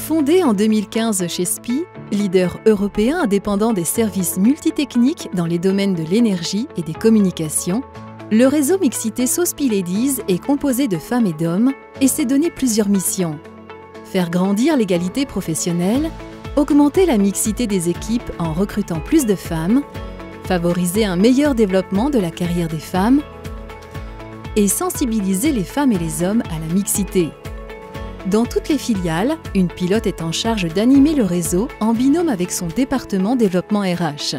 Fondée en 2015 chez SPI, leader européen indépendant des services multitechniques dans les domaines de l'énergie et des communications, le réseau Mixité SoSPI Ladies est composé de femmes et d'hommes et s'est donné plusieurs missions. Faire grandir l'égalité professionnelle, augmenter la mixité des équipes en recrutant plus de femmes, favoriser un meilleur développement de la carrière des femmes et sensibiliser les femmes et les hommes à la mixité. Dans toutes les filiales, une pilote est en charge d'animer le réseau en binôme avec son département développement RH.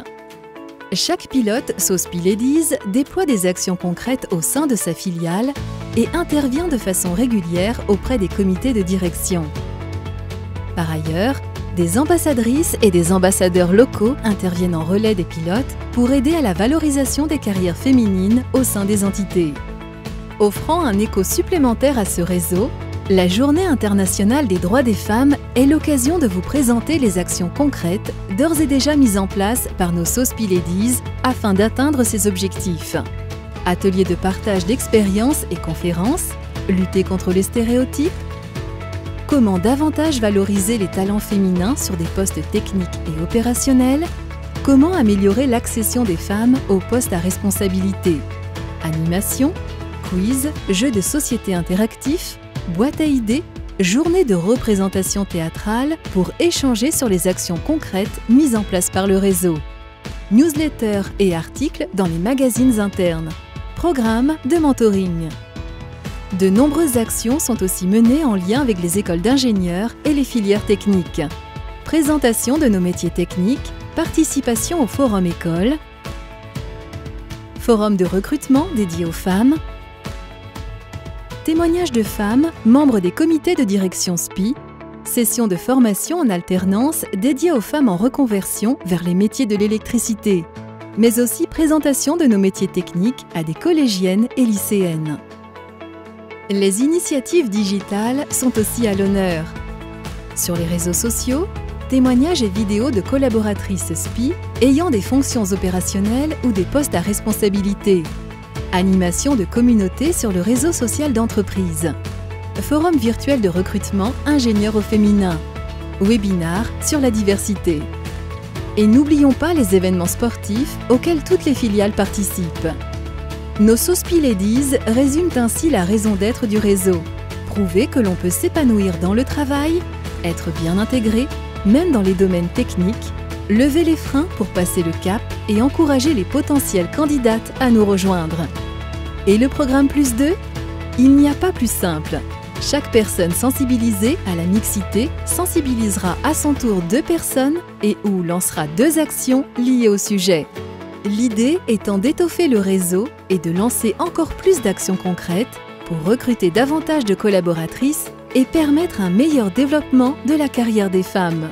Chaque pilote SoSPI Ladies déploie des actions concrètes au sein de sa filiale et intervient de façon régulière auprès des comités de direction. Par ailleurs, des ambassadrices et des ambassadeurs locaux interviennent en relais des pilotes pour aider à la valorisation des carrières féminines au sein des entités. Offrant un écho supplémentaire à ce réseau, la Journée internationale des droits des femmes est l'occasion de vous présenter les actions concrètes d'ores et déjà mises en place par nos SoSPI Ladies afin d'atteindre ces objectifs. Ateliers de partage d'expériences et conférences, lutter contre les stéréotypes, comment davantage valoriser les talents féminins sur des postes techniques et opérationnels, comment améliorer l'accession des femmes aux postes à responsabilité, animation, quiz, jeux de société interactifs, boîte à idées, journée de représentation théâtrale pour échanger sur les actions concrètes mises en place par le réseau, newsletters et articles dans les magazines internes, programmes de mentoring. De nombreuses actions sont aussi menées en lien avec les écoles d'ingénieurs et les filières techniques. Présentation de nos métiers techniques, participation au forum école, forum de recrutement dédié aux femmes, témoignages de femmes, membres des comités de direction SPI, sessions de formation en alternance dédiées aux femmes en reconversion vers les métiers de l'électricité, mais aussi présentation de nos métiers techniques à des collégiennes et lycéennes. Les initiatives digitales sont aussi à l'honneur. Sur les réseaux sociaux, témoignages et vidéos de collaboratrices SPI ayant des fonctions opérationnelles ou des postes à responsabilité. Animation de communauté sur le réseau social d'entreprise. Forum virtuel de recrutement ingénieurs au féminin. Webinar sur la diversité. Et n'oublions pas les événements sportifs auxquels toutes les filiales participent. Nos SoSPI Ladies résument ainsi la raison d'être du réseau. Prouver que l'on peut s'épanouir dans le travail, être bien intégré, même dans les domaines techniques, lever les freins pour passer le cap et encourager les potentielles candidates à nous rejoindre. Et le programme Plus 2 ? Il n'y a pas plus simple. Chaque personne sensibilisée à la mixité sensibilisera à son tour 2 personnes et ou lancera 2 actions liées au sujet. L'idée étant d'étoffer le réseau et de lancer encore plus d'actions concrètes pour recruter davantage de collaboratrices et permettre un meilleur développement de la carrière des femmes.